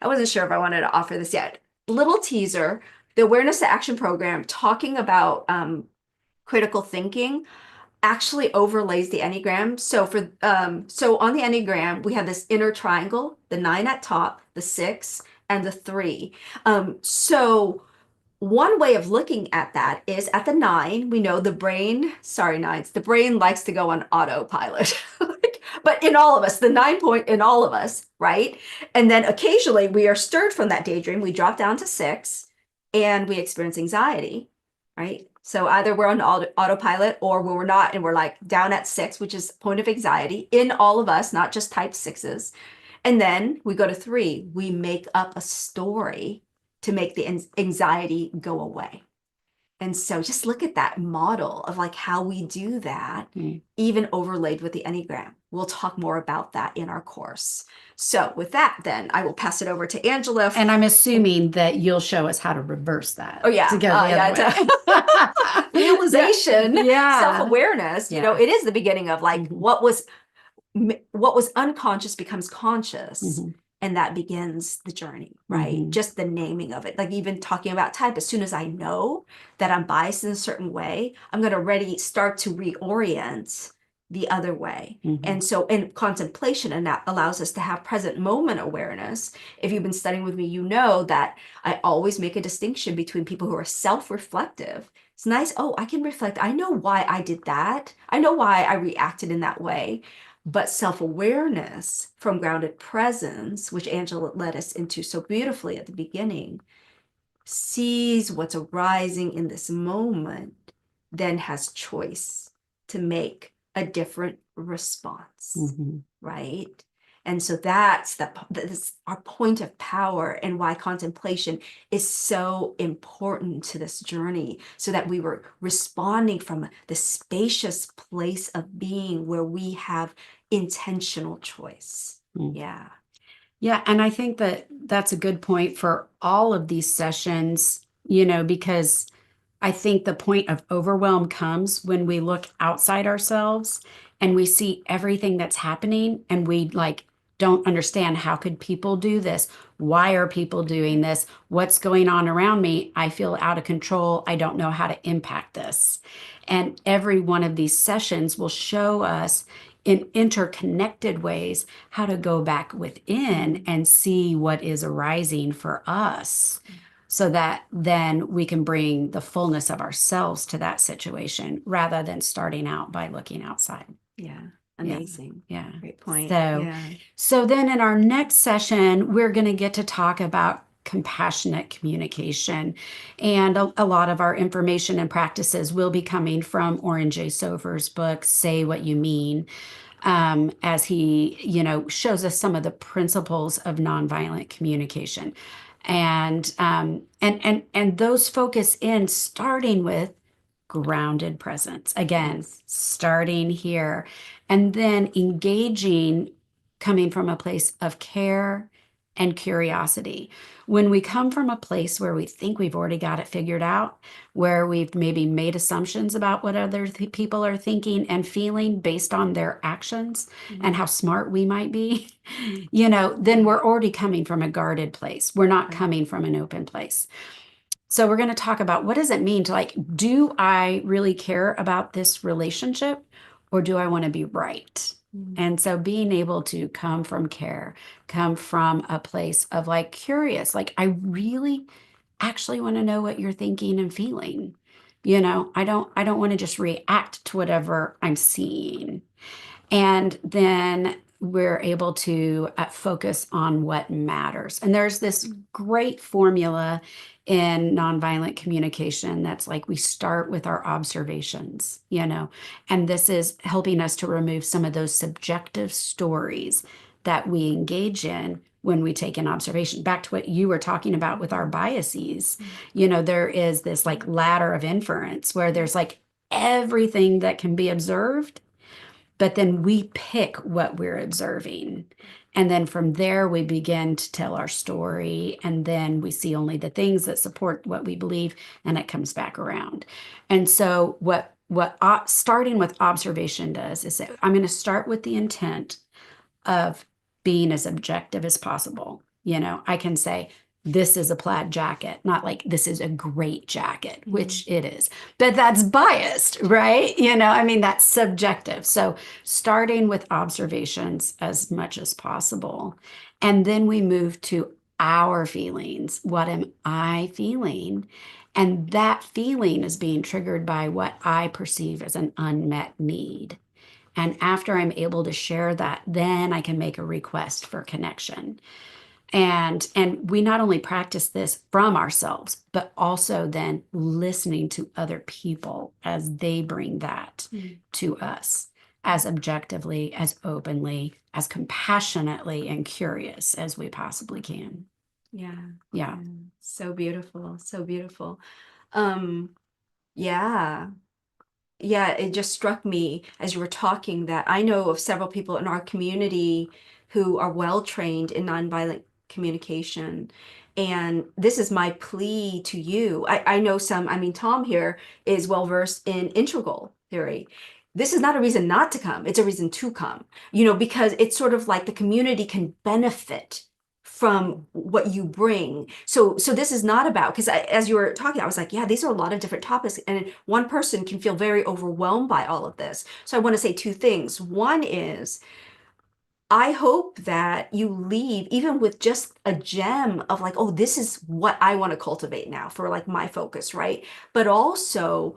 wasn't sure if I wanted to offer this yet. Little teaser, the Awareness to Action program talking about critical thinking actually overlays the Enneagram. So so on the Enneagram, we have this inner triangle, the 9 at top, the 6, and the 3. So one way of looking at that is at the 9, we know the brain, sorry, nines, the brain likes to go on autopilot. But in all of us, the 9 point in all of us, right? And then occasionally we are stirred from that daydream. We drop down to 6 and we experience anxiety, right? So either we're on autopilot or when we're not and we're like down at 6, which is point of anxiety in all of us, not just type 6s. And then we go to 3, we make up a story to make the anxiety go away. And so just look at that model of like how we do that, even overlaid with the Enneagram. We'll talk more about that in our course. So with that, then I will pass it over to Angela. And I'm assuming that you'll show us how to reverse that. Oh yeah, to go the other way. Realization, Yeah. self-awareness. You know, Yeah. it is the beginning of like what was unconscious becomes conscious. And that begins the journey, right? Just the naming of it. Like even talking about type, as soon as I know that I'm biased in a certain way, I'm going to already start to reorient the other way. And so in contemplation, and that allows us to have present moment awareness. If you've been studying with me, you know that I always make a distinction between people who are self-reflective. It's nice. Oh, I can reflect. I know why I did that. I know why I reacted in that way. But self-awareness from grounded presence, which Angela led us into so beautifully at the beginning, sees what's arising in this moment, then has choice to make a different response, right? And so that's our point of power and why contemplation is so important to this journey, so that we were responding from the spacious place of being where we have intentional choice. Yeah. Yeah. And I think that that's a good point for all of these sessions, you know, because I think the point of overwhelm comes when we look outside ourselves and we see everything that's happening and we like don't understand, how could people do this? Why are people doing this? What's going on around me? I feel out of control. I don't know how to impact this. And every one of these sessions will show us in interconnected ways how to go back within and see what is arising for us, so that then we can bring the fullness of ourselves to that situation rather than starting out by looking outside. Yeah. Amazing. Yeah. Great point. So then in our next session, we're going to get to talk about compassionate communication. And a lot of our information and practices will be coming from Oren J. Sover's book, Say What You Mean, as he, you know, shows us some of the principles of nonviolent communication. And those focus in starting with grounded presence. Again, starting here and then engaging, coming from a place of care and curiosity. When we come from a place where we think we've already got it figured out, where we've maybe made assumptions about what other people are thinking and feeling based on their actions and how smart we might be, you know, then we're already coming from a guarded place. We're not coming from an open place. So we're going to talk about what does it mean to like, do I really care about this relationship or do I want to be right? And so being able to come from care, come from a place of like curious, like I really actually want to know what you're thinking and feeling. I don't want to just react to whatever I'm seeing. And then we're able to focus on what matters. And there's this great formula in nonviolent communication that's like we start with our observations, and this is helping us to remove some of those subjective stories that we engage in when we take an observation. Back to what you were talking about with our biases, there is this like ladder of inference where there's like everything that can be observed, but then we pick what we're observing. And then from there, we begin to tell our story. And then we see only the things that support what we believe, and it comes back around. And so, what starting with observation does is that I'm going to start with the intent of being as objective as possible. I can say, this is a plaid jacket, not like this is a great jacket, which it is, but that's biased, right? I mean, that's subjective. So starting with observations as much as possible. And then we move to our feelings. What am I feeling? And that feeling is being triggered by what I perceive as an unmet need. And after I'm able to share that, then I can make a request for connection. And we not only practice this from ourselves, but also then listening to other people as they bring that to us as objectively, as openly, as compassionately and curious as we possibly can. Yeah. So beautiful. So beautiful. Yeah. Yeah, it just struck me as you were talking that I know of several people in our community who are well trained in nonviolent communication. And this is my plea to you. I know Tom here is well versed in integral theory. This is not a reason not to come, it's a reason to come, because it's sort of like the community can benefit from what you bring. So this is not about, because as you were talking, I was like, yeah, these are a lot of different topics, and one person can feel very overwhelmed by all of this. So I want to say two things. One is, I hope that you leave even with just a gem of like, oh, this is what I want to cultivate now for like my focus, right? But also,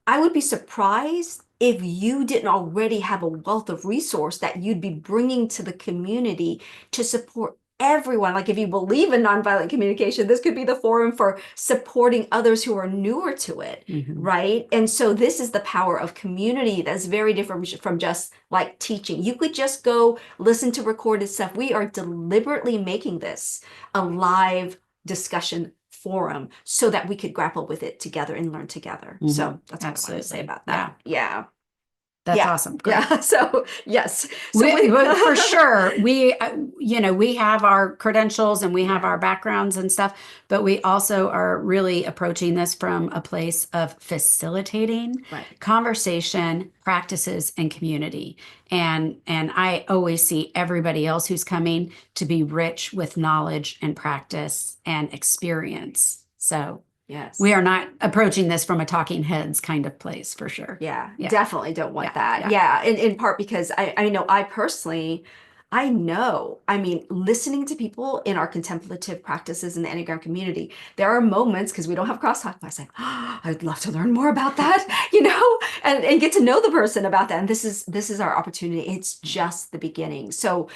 I would be surprised if you didn't already have a wealth of resource that you'd be bringing to the community to support everyone. Like if you believe in nonviolent communication, this could be the forum for supporting others who are newer to it, right? And so this is the power of community that's very different from just like teaching. You could just go listen to recorded stuff. We are deliberately making this a live discussion forum so that we could grapple with it together and learn together. So that's what I want to say about that. Yeah. That's awesome. Great. Yeah. So yes. For sure, we have our credentials and we have our backgrounds and stuff, but we also are really approaching this from a place of facilitating conversation, practices, and community. And I always see everybody else who's coming to be rich with knowledge and practice and experience. So yes, we are not approaching this from a talking heads kind of place for sure. Yeah. Definitely don't want that. Yeah. In part because I know I personally, I mean, listening to people in our contemplative practices in the Enneagram community, there are moments because we don't have crosstalk. I was like, oh, I'd love to learn more about that, and get to know the person about that. And this is our opportunity. It's just the beginning. So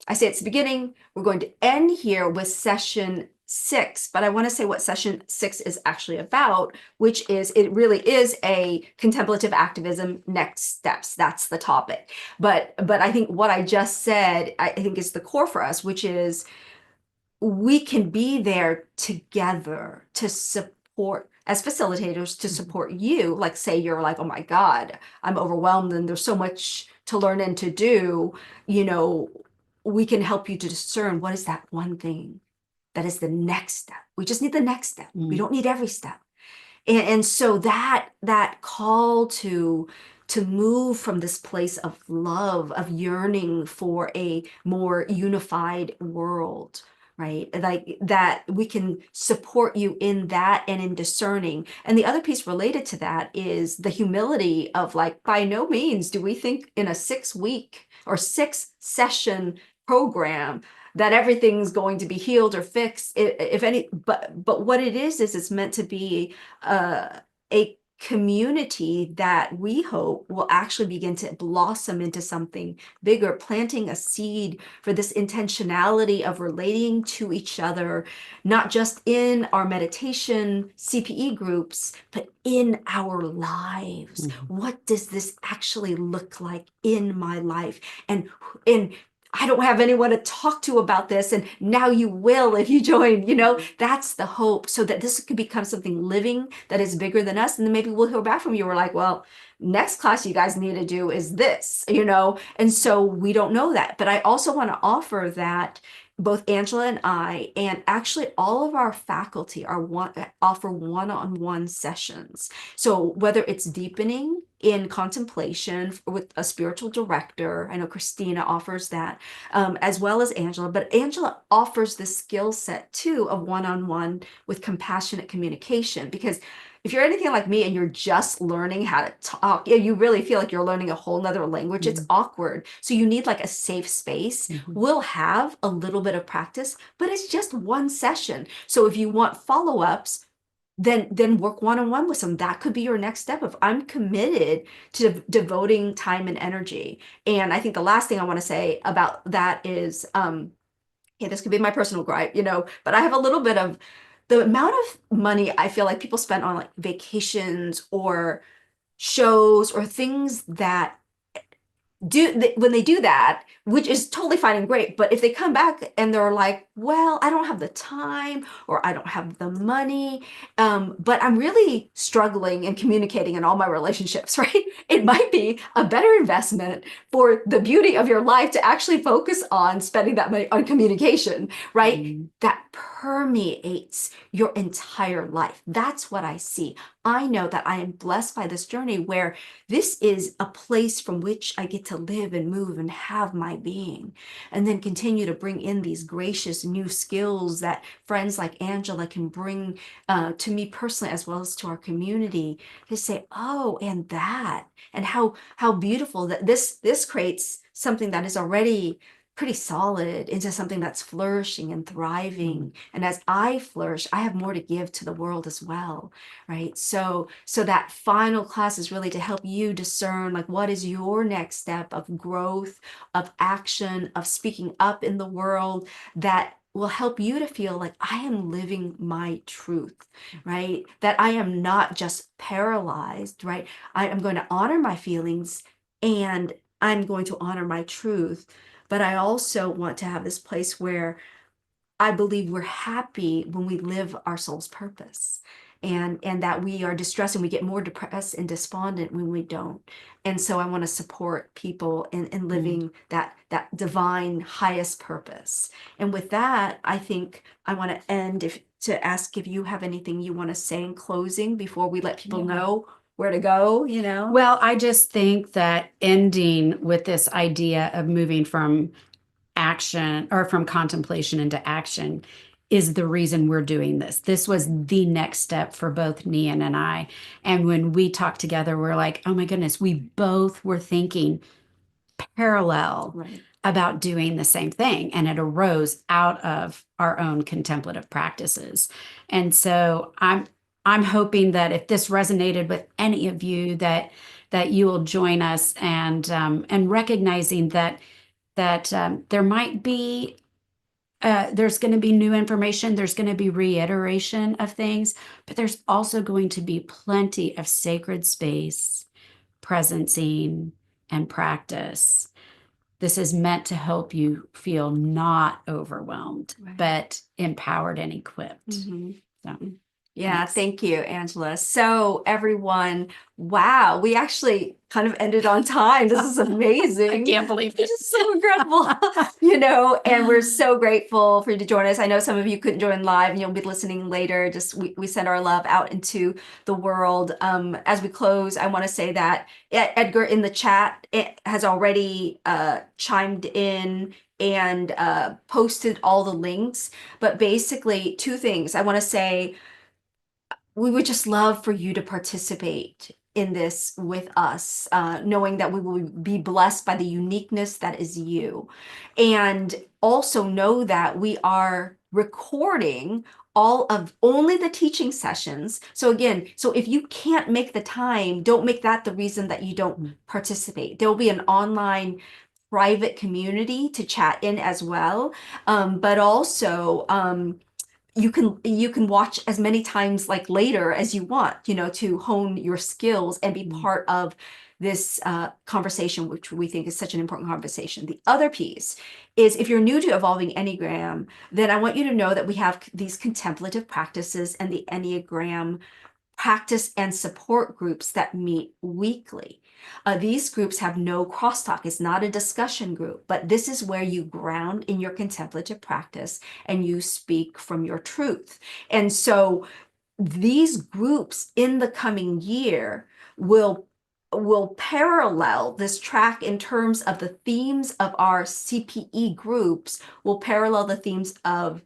I say it's the beginning. We're going to end here with session 6, but I want to say what session 6 is actually about, which is it really is a contemplative activism next steps. That's the topic. But I think what I just said, I think is the core for us, which is we can be there together to support as facilitators to support you. Like say you're like, oh my God, I'm overwhelmed and there's so much to learn and to do, we can help you to discern what is that one thing that is the next step. We just need the next step. We don't need every step. And so that call to move from this place of love, of yearning for a more unified world, right? Like that we can support you in that and in discerning. And the other piece related to that is the humility of like, by no means do we think in a 6-week or 6-session program that everything's going to be healed or fixed, if any, but what it is it's meant to be a community that we hope will actually begin to blossom into something bigger, planting a seed for this intentionality of relating to each other, not just in our meditation CPE groups, but in our lives. What does this actually look like in my life? And I don't have anyone to talk to about this. And now you will if you join, that's the hope, so that this could become something living that is bigger than us. And then maybe we'll hear back from you. We're like, well, next class you guys need to do is this, and so we don't know that. But I also want to offer that both Angela and I, and actually all of our faculty offer one-on-one sessions. So whether it's deepening in contemplation with a spiritual director, I know Christina offers that, as well as Angela, but Angela offers the skill set too of one-on-one with compassionate communication. Because if you're anything like me and you're just learning how to talk, you really feel like you're learning a whole nother language. It's awkward. So you need like a safe space. We'll have a little bit of practice, but it's just one session. So if you want follow-ups, then work one-on-one with them. That could be your next step. If I'm committed to devoting time and energy. And I think the last thing I want to say about that is, this could be my personal gripe, but I have a little bit of the amount of money I feel like people spend on like vacations or shows or things that when they do that, which is totally fine and great, but if they come back and they're like, well, I don't have the time or I don't have the money, but I'm really struggling in communicating in all my relationships, right? It might be a better investment for the beauty of your life to actually focus on spending that money on communication, right? That permeates your entire life. That's what I see. I know that I am blessed by this journey where this is a place from which I get to live and move and have my being, and then continue to bring in these gracious new skills that friends like Angela can bring to me personally, as well as to our community, to say, oh, and that, and how beautiful that this creates something that is already pretty solid into something that's flourishing and thriving. And as I flourish, I have more to give to the world as well, right? So that final class is really to help you discern, like, what is your next step of growth, of action, of speaking up in the world that will help you to feel like I am living my truth, right? That I am not just paralyzed, right? I am going to honor my feelings and I'm going to honor my truth. But I also want to have this place where I believe we're happy when we live our soul's purpose, and that we are distressed and we get more depressed and despondent when we don't. And so I want to support people in living that divine highest purpose. And with that, I think I want to end to ask if you have anything you want to say in closing before we let people know where to go, Well, I just think that ending with this idea of moving from action or from contemplation into action is the reason we're doing this. This was the next step for both Nhien and I. And when we talked together, we're like, oh my goodness, we both were thinking parallel about doing the same thing. And it arose out of our own contemplative practices. And so I'm hoping that if this resonated with any of you, that you will join us, and recognizing that there might be there's going to be new information, there's going to be reiteration of things, but there's also going to be plenty of sacred space, presencing, and practice. This is meant to help you feel not overwhelmed, but empowered and equipped. So. Yeah, Thanks. thank you, Angela. So, everyone, wow, we actually kind of ended on time. This is I amazing. can't believe It's it. just so incredible, and we're so grateful for you to join us. I know some of you couldn't join live and you'll be listening later. Just we send our love out into the world. As we close, I want to say that Edgar in the chat has already chimed in and posted all the links. But basically, two things I want to say. We would just love for you to participate in this with us, knowing that we will be blessed by the uniqueness that is you. And also know that we are recording all of only the teaching sessions. So again, so if you can't make the time, don't make that the reason that you don't participate. There will be an online private community to chat in as well. But also, you can watch as many times like later as you want, to hone your skills and be part of this conversation, which we think is such an important conversation. The other piece is, if you're new to Evolving Enneagram, then I want you to know that we have these contemplative practices and the Enneagram practice and support groups that meet weekly. These groups have no crosstalk. It's not a discussion group, but this is where you ground in your contemplative practice and you speak from your truth. And so these groups in the coming year will parallel this track in terms of the themes of our CPE groups, will parallel the themes of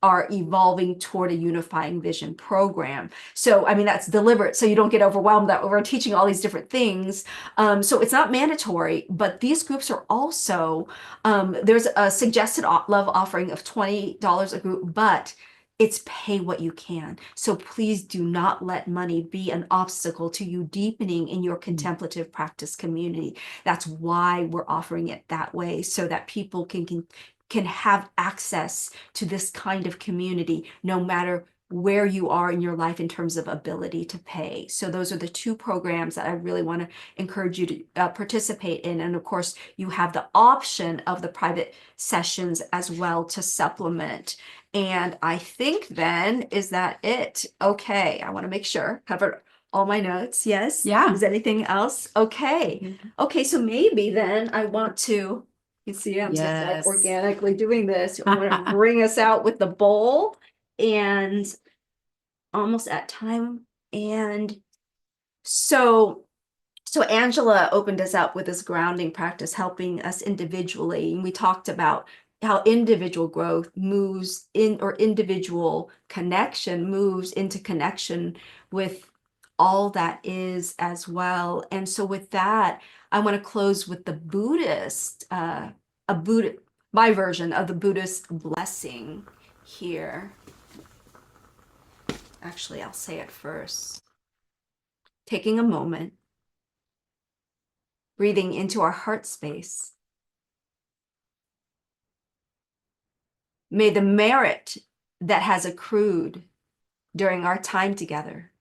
are evolving toward a unifying vision program. So, I mean, that's deliberate. So you don't get overwhelmed that we're teaching all these different things. So it's not mandatory, but these groups are also, there's a suggested love offering of $20 a group, but it's pay what you can. So please do not let money be an obstacle to you deepening in your contemplative practice community. That's why we're offering it that way, so that people can have access to this kind of community no matter where you are in your life in terms of ability to pay. So those are the two programs that I really want to encourage you to participate in. And of course, you have the option of the private sessions as well to supplement. And I think then, is that it? Okay, I want to make sure, cover all my notes. Yes. Yeah. Is anything else? Okay. Okay, so maybe then I want to, you see, I'm just like Yes. organically doing this. I want to bring us out with the bowl, and almost at time. And so Angela opened us up with this grounding practice, helping us individually. And we talked about how individual growth moves in, or individual connection moves into connection with all that is as well. And so with that, I want to close with the Buddhist, my version of the Buddhist blessing here. Actually, I'll say it first. Taking a moment, breathing into our heart space. May the merit that has accrued during our time together,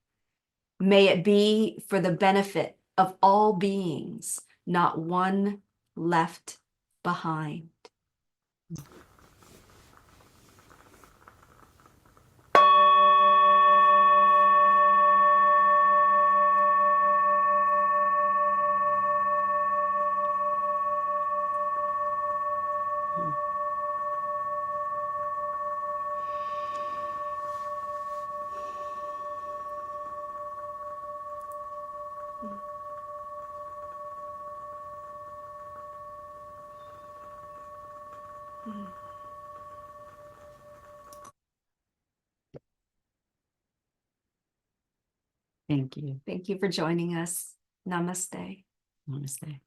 may it be for the benefit of all beings, not one left behind. Thank you. Thank you for joining us. Namaste. Namaste.